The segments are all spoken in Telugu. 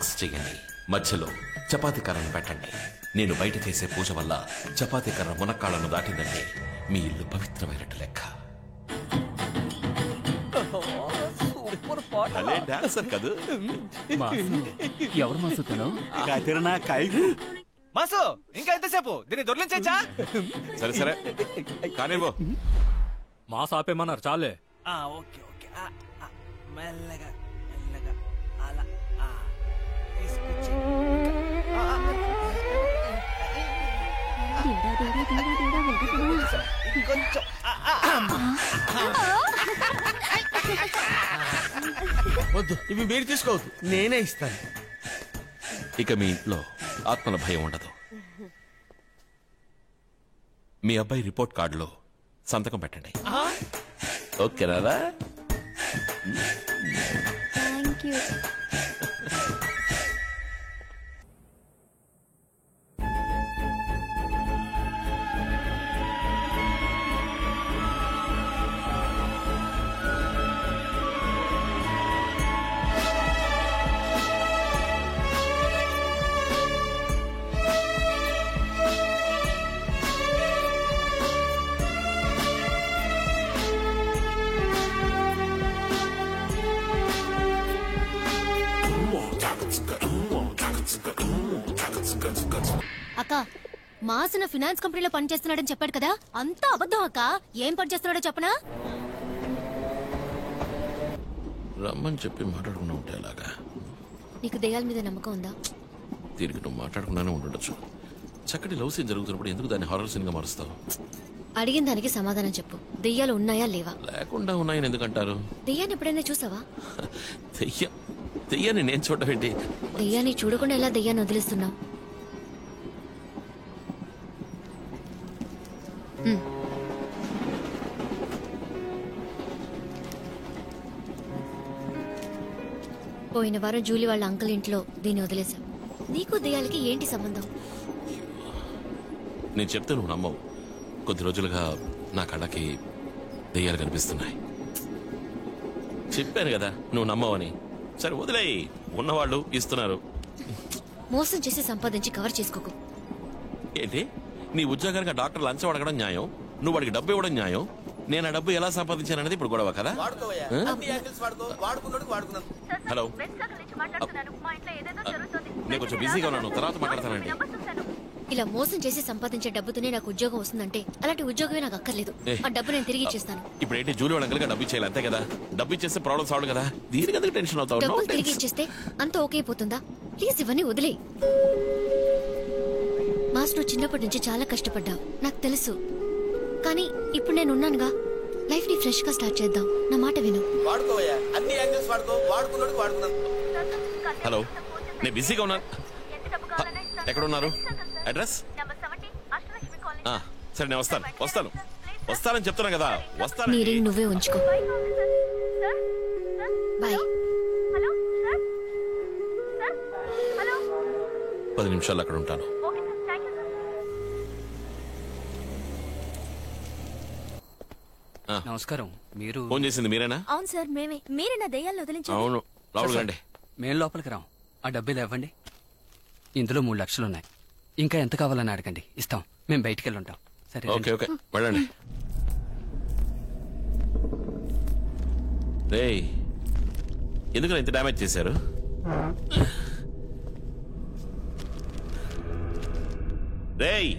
ఫిక్స్ చేయండి. మధ్యలో చపాతీ కర్రను పెట్టండి. నేను బయట చేసే పూజ వల్ల చపాతీ కర్ర మునక్కాళ్ళను దాటిందంటే మీ ఇల్లు పవిత్రమైనట్టు లెక్క. డాన్సర్ కదా ఎవరు మాసు తను? మాసు ఇంకా ఎంతసేపు దీన్ని దొర్లించా? సరే సరే కానీ మాసు ఆపేమన్నారు చాలే. ఓకే ఓకే మెల్లగా మెల్లగా అలా తీసుకొచ్చి కొంచెం వద్దు, ఇవి మీరు తీసుకోవద్దు, నేనే ఇస్తాను. ఇక మీ ఇంట్లో ఆత్మల భయం ఉండదు. మీ అబ్బాయి రిపోర్ట్ కార్డులో సంతకం పెట్టండి. ఓకేనా? అక్క, మాసిన ఫినాన్స్ కంపెనీలో పనిచేస్తున్నాడని చెప్పాడు కదా, అంతా అబద్ధం అక్క. ఏం పని చేస్తున్నాడో చెప్పనా? రమ్మని చెప్పి మాట్లాడుకున్నా ఉంటే అలాగా. నీకు దెయ్యాల మీద నమ్మకం ఉందా? దీనికి నువ్వు మాట్లాడుకున్నానే ఉండొచ్చు. చక్కటి లవ్ సీన్ జరుగుతున్నప్పుడు ఎందుకు దాన్ని హారర్ సీన్ గా మారుస్తావు? అడిగిన దానికి సమాధానం చెప్పు. దెయ్యాలు ఉన్నాయా లేవా? లేకుండా ఉన్నాయని ఎందుకంటారు? దెయ్యాన్ని ఎప్పుడైనా చూసావా? దెయ్యాన్ని నేను చూడటం ఏంటి? దెయ్యాన్ని చూడకుండా ఎలా దెయ్యాన్ని వదిలిస్తున్నావు? పోయిన వారం జూలీ వాళ్ళ అంకుల్ ఇంట్లో దీన్ని వదిలేశాం. నీకు దెయ్యాలకి ఏంటి సంబంధం? నేను చెప్తే నువ్వు నమ్మవు. కొద్ది రోజులుగా నా కళ్ళకి దెయ్యాలు కనిపిస్తున్నాయి. చెప్పాను కదా నువ్వు నమ్మవని. సరే వదిలేయి, ఉన్నవాళ్ళు ఇస్తున్నారు. మోసం చేసి సంపాదించి కవర్ చేసుకోకు. ఏంటి నీ ఉద్యోగానికి డాక్టర్ లంచం అడగడం న్యాయం, నువ్వు వాడికి డబ్బు ఇవ్వడం న్యాయం. నేను ఆ డబ్బు ఎలా సంపాదించాననేది ఇప్పుడు గొడవ కదా? హలో, నేను కొంచెం బిజీగా ఉన్నాను, తర్వాత మాట్లాడతానండి. ఇలా మోసం చేసి సంపాదించే డబ్బుతోనే నాకు ఉద్యోగం వస్తుందంటే అలాంటి ఉద్యోగమే నాకు అక్కర్లేదు. ఆ డబ్బు నేను తిరిగి ఇచ్చేస్తాను. ఇప్పుడు ఏంటి జూలీ వాళ్ళకి డబ్బు ఇచ్చేయాలి అంతే కదా? డబ్బు ఇచ్చేస్తే ప్రాబ్లమ్ సాల్వ్ కదా. దీనికి ఎందుకు టెన్షన్ అవుతావు? డబ్బులు తిరిగి ఇచ్చేస్తే అంత ఓకే అయిపోతుందా? ప్లీజ్ ఇవన్నీ వదిలే. మాస్టర్ చిన్నప్పటి నుంచి చాలా కష్టపడ్డావు, నాకు తెలుసు. కానీ ఇప్పుడు నేను ఉన్నానుగా, లైఫ్ ని ఫ్రెష్ గా స్టార్ట్ చేద్దాం. నా మాట విను. హలో, నేను బిజీగా ఉన్నాను. ఎక్కడున్నారు? అడ్రస్? సరే నేను వస్తానని చెప్తున్నా కదా. నీ రింగ్ నువ్వే ఉంచుకో. బాయ్. 10 నిమిషాలు అక్కడ ఉంటాను. నమస్కారం, మీరు ఫోన్ చేసింది మీరేనా? అవును సార్, మేమే. మీరే నా దయ్యాలను వదిలించారు. అవును, లోపలికి రండి. మేం లోపలికి రాం. ఆ డబ్బులు ఇవ్వండి. ఇందులో 3 లక్షలు ఉన్నాయి. ఇంకా ఎంత కావాలని అడగండి, ఇస్తాం. మేము బయటికి వెళ్ళి ఉంటాం. సరే, ఓకే ఓకే, వెళ్ళండి. రేయ్, ఎందుకు ఇంత డ్యామేజ్ చేశారు? రేయ్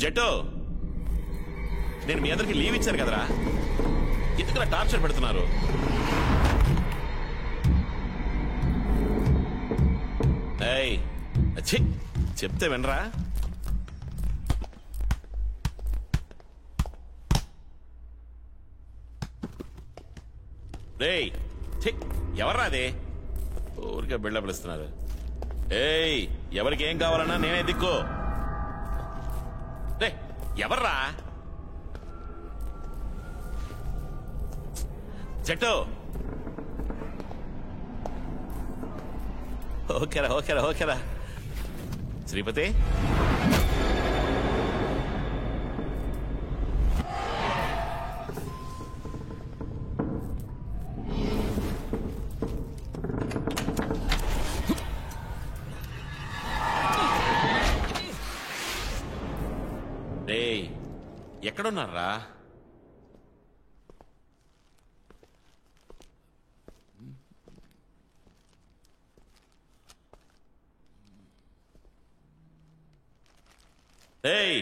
జెటో, నేను మీ అందరికి లీవ్ ఇచ్చాను కదరా, ఎందుకు టార్చర్ పెడుతున్నారు? ఏయ్ అచ్చి, చెప్తే వినరా? రేయ్ ఎవర్రా అదే? ఊరికే బిల్డప్లు ఇస్తున్నారు. ఏయ్, ఎవరికి ఏం కావాలన్నా నేనే దిక్కు. రే ఎవర్రా? చెట్టు. ఓకేరా. శ్రీపతి, ఎక్కడున్నారా? ఏయ్,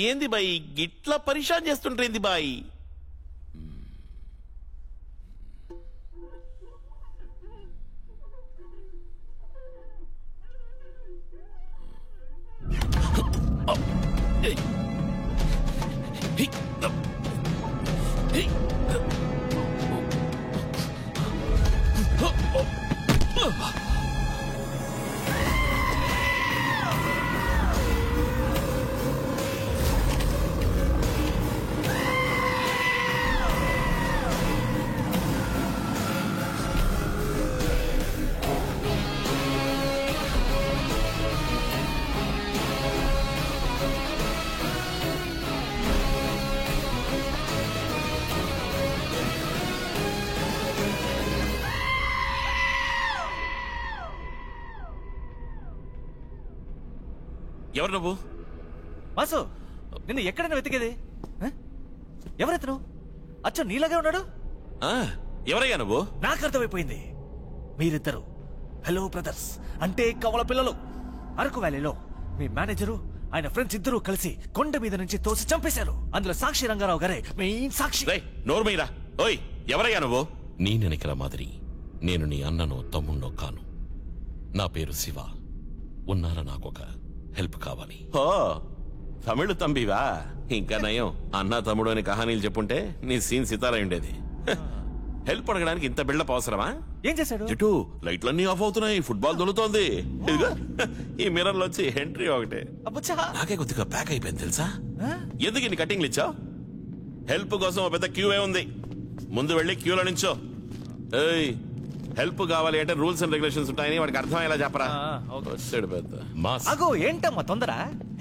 ఏంది బాయ్ గిట్లా పరిశాన్ చేస్తుంటేంది బాయ్? ఎవరు నువ్వు? వాసు, నిన్ను ఎక్కడైనా వెతికేది? ఎవరెతను? అచ్చా నీలాగే ఉన్నాడు. ఎవరయ్యా నువ్వు? నాకు అర్థమైపోయింది. మీరిద్దరు హలో బ్రదర్స్, అంటే కవల పిల్లలు. అరకు వ్యాలీలో మీ మేనేజరు ఆయన ఫ్రెండ్స్ ఇద్దరు కలిసి కొండ మీద నుంచి తోసి చంపేశారు. అందులో సాక్షి రంగారావు గారే మెయిన్ సాక్షి. నోరు మీరా. ఓయ్, ఎవరయ్యా నువ్వు? నీ నెనకల మాదిరి నేను నీ అన్ననో తమ్ముణ్ణో కాను. నా పేరు శివ. ఉన్నారా నాకొక హెల్ప్ కావాలి. ఓ, తమిళ తంబివా? ఇంకా నయం, అన్నా తమ్ముడు అని కహానీలు చెప్పుంటే నీ సీన్ సితారా ఉండేది. హెల్ప్ అడగడానికి ఇంత బిల్డప్ అవసరమా? ఏం చేశాడు? చుట్టూ లైట్లన్నీ ఆఫ్ అవుతున్నాయి, ఫుట్బాల్ దొరుకుతోంది. ఇదిగో ఈ మిర్రర్ లో వచ్చి ఎంట్రీ ఒకటే. నాకే కొద్దిగా ప్యాక్ అయిపోయింది తెలుసా. ఎందుకు ఇన్ని కటింగ్లు ఇచ్చావు? హెల్ప్ కోసం పెద్ద క్యూ ఏ ఉంది, ముందు వెళ్ళి క్యూలో నించో. ఏయ్, హెల్ప్ కావాలి అంటే రూల్స్ అండ్ రెగ్యులేషన్స్ ఉంటాయని వాడికి అర్థమయ్యేలా చెప్పరా. వచ్చాడు పెద్ద మాస్. అగో ఏంటమ్మా తొందర?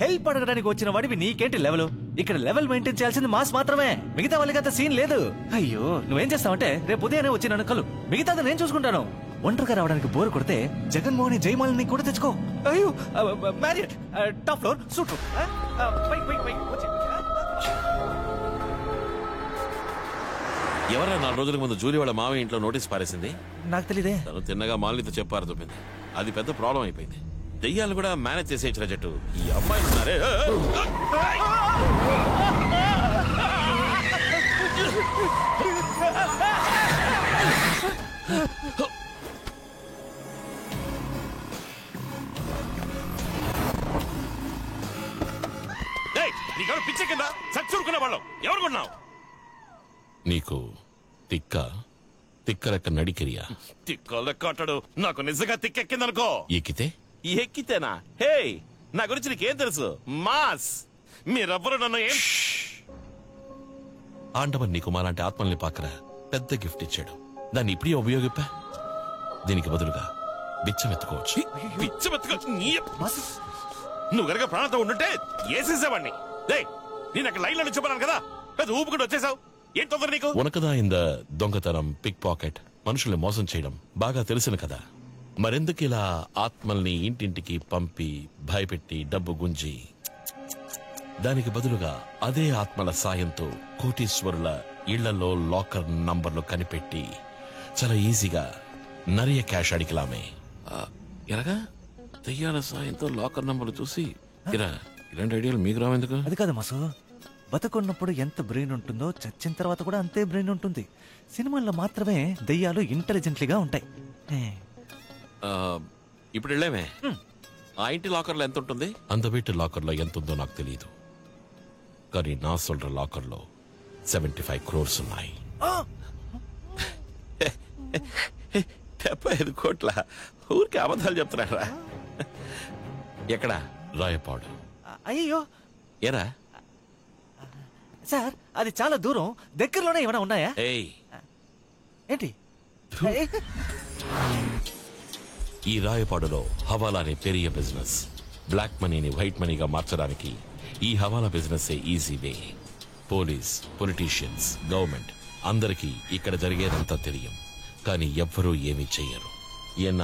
హెల్ప్ అడగడానికి వచ్చిన వాడివి నీకేంటి లెవెల్? ఇక్కడ లెవెల్ మెయింటైన్ చేయాల్సింది మాస్ మాత్రమే, మిగతా వాళ్ళకి అంత సీన్ లేదు. అయ్యో, నువ్వేం చేస్తావంటే రేపు ఉదయాన్నే వచ్చి నన్ను కలు, మిగతాది నేను చూసుకుంటాను. ఒంటరిగా రావడానికి బోర్ కొడితే జగన్మోహన్ జయమాలని కూడా తెచ్చుకో. అయ్యో, Marriott top floor suite room. ఎవరా 4 రోజుల ముందు జూలీ వాళ్ళ మావయ్య ఇంట్లో నోటీస్ పారేసింది? నాకు తెలియదే. తను తిన్నగా మాలినితో చెప్పారు చూపింది. అది పెద్ద ప్రాబ్లం అయిపోయింది. దెయ్యాలు కూడా మేనేజ్ చేసేయచ్చిన జట్టు ఈ అమ్మాయిలు ఉన్నారే. నీకెవరు పిచ్చ కింద సచ్చురుకున్న వాళ్ళం ఎవరు కొన్నావు? నీకు తిక్క లెక్క నడికిరియా? తిక్క లెక్క అంటాడు. నాకు నిజంగా తిక్కెక్కిందనుకో. ఎక్కితేనా? హే, నా గురించి నీకేం తెలుసు? మాస్. మీరెవ్వరు నన్ను ఏం. ఆండవన్ నీకు మాలాంటి ఆత్మల్ని పాకరా పెద్ద గిఫ్ట్ ఇచ్చాడు. దాన్ని ఇప్పుడే ఉపయోగిప్పా. దీనికి బదులుగా బిచ్చం ఎత్తుకోవచ్చు. బిచ్చం ఎత్తుకోవచ్చు. నువ్వు గనక ప్రాణంతో ఉండుంటే ఏసేసేవాడిని. నేను అక్కడ లైన్లో చెప్పాను కదా, పెద్ద ఊపుకుంటూ వచ్చేసావు. ఏం తొందర నీకు? ఉనకదాయింద దొంగతనం, పిక్ పాకెట్, మనుషుల్ని మోసం చేయడం బాగా తెలుసును కదా. మరెందుకు ఇలా ఆత్మల్ని ఇంటింటికి పంపి భయపెట్టి డబ్బు గుంజి, దానికి బదులుగా అదే ఆత్మల సాయంతో కోటీశ్వరుల ఇళ్లలో లాకర్ నంబర్లు కనిపెట్టి చాలా ఈజీగా నరియ క్యాష్ అడిగిలామే. ఎలాగా? దెయ్యాల సాయంతో లాకర్ నంబర్లు చూసి ఇలాంటి ఐడియాలు మీకు రావెందుకు? అది కాదు మాసు, బతుకున్నప్పుడు ఎంత బ్రెయిన్ ఉంటుందో చచ్చిన తర్వాత కూడా అంతే బ్రెయిన్ ఉంటుంది. సినిమాల్లో మాత్రమే దెయ్యాలు ఇంటెలిజెంట్లీగా ఉంటాయి. ఇప్పుడు వెళ్ళామే. ఆ ఇంటి లాకర్లో ఎంత ఉంటుంది? అంత వీటి లాకర్లో ఎంత ఉందో నాకు తెలియదు, కానీ నా సొల్ற లాకర్లో 75 crores ఉన్నాయి. 75 కోట్ల? ఊరికి అబద్ధాలు చెప్తున్నారా? ఎక్కడ? రాయపాడు. అయ్యో ఏరా సార్, అది చాలా దూరం, దగ్గరలోనే ఏమైనా ఉన్నాయా? ఏయ్, ఏంటి ఈ రాయపాడులో హవాలా అనే పెరియ బిజినెస్. బ్లాక్ మనీని వైట్ మనీగా మార్చడానికి ఈ హవాలా business easy way. Police, politicians, government అందరికీ ఇక్కడ జరిగేదంతా తెలియం. కానీ ఎవ్వరూ ఏమీ చెయ్యరు. ఈయన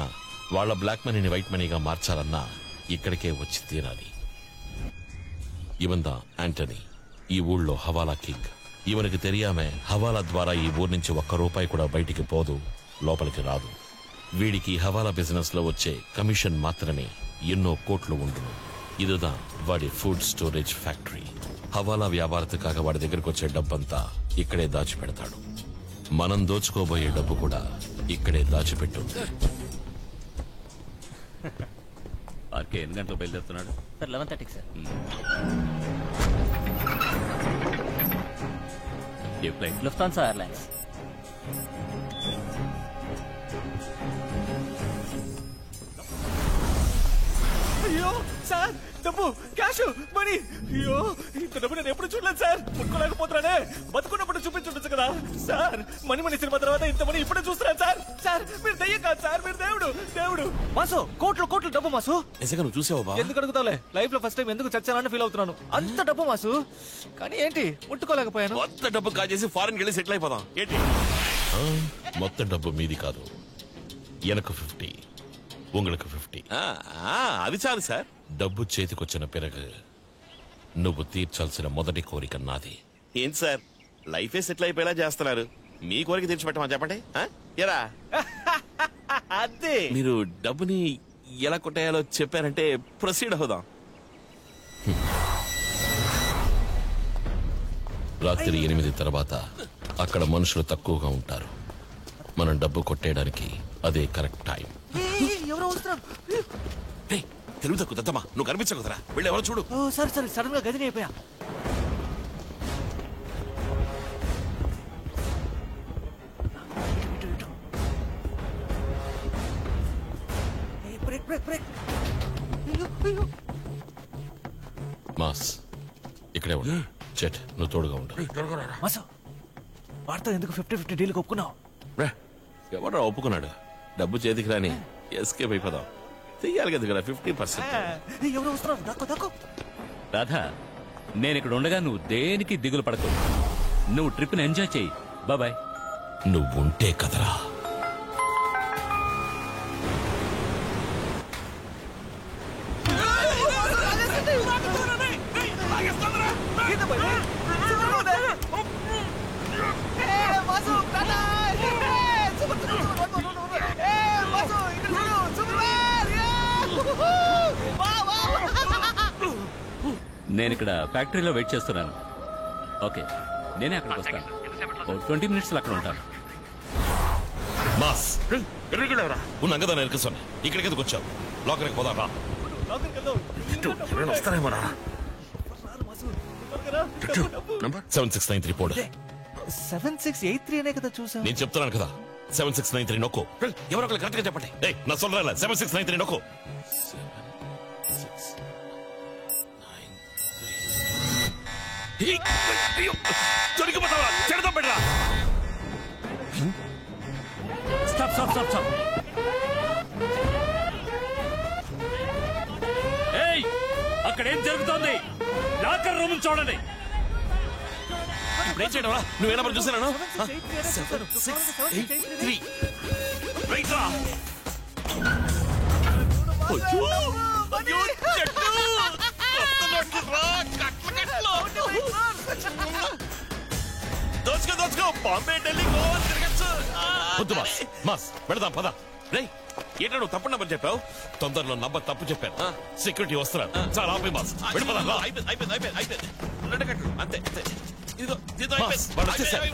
వాళ్ళ బ్లాక్ మనీని వైట్ మనీగా మార్చాలన్నా ఇక్కడికే వచ్చి తీరాలి. ఇవందా యాంటనీ, ఈ ఊళ్ళో హవాలా కింగ్. ఇవనికి తెలియామే హవాలా ద్వారా ఈ ఊరు నుంచి ₹1 కూడా బయటికి పోదు, లోపలికి రాదు. వీడికి హవాలా బిజినెస్ లో వచ్చే కమిషన్ మాత్రమే ఎన్నో కోట్లు ఉండును. ఇదిదా వాడి ఫుడ్ స్టోరేజ్ ఫ్యాక్టరీ. హవాలా వ్యాపారத்துக்காக వాడి దగ్గరకు వచ్చే డబ్బంతా ఇక్కడే దాచిపెడతాడు. మనం దోచుకోబోయే డబ్బు కూడా ఇక్కడే దాచిపెట్టుంది. ఆర్కే ఎన్ని గంటలకు బయలుదేరుతున్నాడు? Sir 11:30 sir. ఏ ఫ్లైట్? Lufthansa airlines. అయ్యో సార్, డబ్బు, క్యాష్, మనీ. అయ్యో ఇంత డబ్బు నేను ఎప్పుడు చూడలేదు సార్. ముట్టుకోలేకపోతున్నానే. బతుకున్నప్పుడు చూపించుండొచ్చు కదా సార్. మణి సినిమా తర్వాత ఇంత మనీ ఇప్పుడే చూస్తున్నాను సార్. సార్ మీరు దయ్యం కాదు సార్, మీరు దేవుడు. దేవుడు మాసు, కోట్లు డబ్బు మాసు. నిజంగా నువ్వు చూసావు బా? ఎందుకు అడుగుతావులే, లైఫ్ లో ఫస్ట్ టైం ఎందుకు చచ్చానని ఫీల్ అవుతున్నాను. అంత డబ్బు మాసు, కానీ ఏంటి ముట్టుకోలేకపోయాను. మొత్తం డబ్బు కాజేసి ఫారెన్ వెళ్ళి సెటిల్ అయిపోదాం ఏంటి? మొత్తం డబ్బు మీది కాదు, ఎనకు 50, உங்களுக்கு 50. అది చాలు సార్. డబ్బు చేతికొచ్చిన పిరగ నువ్వు తీర్చాల్సిన మొదటి కోరిక నాది. ఏంటి సార్, లైఫే సెటిల్ అయిపోయేలా చేస్తున్నారు. మీ కోరిక తీర్చిపెట్టమని చెప్పండి. ఎరా అదే మీరు డబ్బుని ఎలా కొట్టేయాలో చెప్పారంటే ప్రొసీడ్ అవుదాం. రాత్రి 8 తర్వాత అక్కడ మనుషులు తక్కువగా ఉంటారు. మనం డబ్బు కొట్టేయడానికి అదే కరెక్ట్ టైం. ఎవరో వస్తున్నారు. తెలుగు తక్కువ దత్తమ్మా, నువ్వు కనిపించకుదరా, వెళ్ళి ఎవరో చూడు. సరే సడన్ గా గదిని అయిపోయా. మాస్ ఇక్కడే ఉండు. చెట్ నువ్వు తోడుగా ఉండు. మాసు, వాడితో ఎందుకు 50-50 డీల్ ఒప్పుకున్నావు? ఎవడో ఒప్పుకున్నాడు. డబ్బు చేతికి రాని ఎస్కేప్ అయిపోదాం. చెయ్యాలి కదా 50%. ఎవరో వస్తున్నారు. దక్కు రాధా, నేను ఇక్కడ ఉండగా నువ్వు దేనికి దిగులు పడకు. నువ్వు ట్రిప్ ని ఎంజాయ్ చెయ్యి. బాయ్. నువ్వుంటే కదరా. నేను ఇక్కడ ఫ్యాక్టరీలో వెయిట్ చేస్తున్నాను. ఓకే, నేనే అక్కడికి వస్తాను. 20 minutes అక్కడ ఉంటాను. మాస్ ఉన్నాం కదా, నేను ఎరుకుస్తాను. ఇక్కడికి ఎందుకు వచ్చావు? లోకరికి పోదాం రా. వస్తారేమోరా. 7693 పోడు. 7683 అనే కదా చూసా. నేను చెప్తున్నాను కదా, 7693 నొక్కు. ఎవరో ఒకరు కరెక్ట్ గా చెప్పండి. నా సొల్ల 7693 నొక్కు. దొరికిపోతావా? చెడదాం పెట్టరా. స్టాప్. ఏయ్, అక్కడ ఏం జరుగుతోంది? లాకర్ రూమ్ చూడండి. ఇప్పుడేం చేయడం? నువ్వేనా మరి చూసాను. దోచుకో బాంబే, ఢిల్లీ, గోవా తిరగచ్చు. వద్దు మాస్ వెళదాం పద. రే ఏంటో నువ్వు తప్పు నంబర్ చెప్పావు. తొందరలో నంబర్ తప్పు చెప్పాను. సెక్యూరిటీ వస్తున్నారు. చాలా ఆపే మాస్, వెళ్ళిపోదాం. అయిపోయింది 2 గంటలు అంతే. ఇదిగో వాళ్ళు వచ్చేసారు.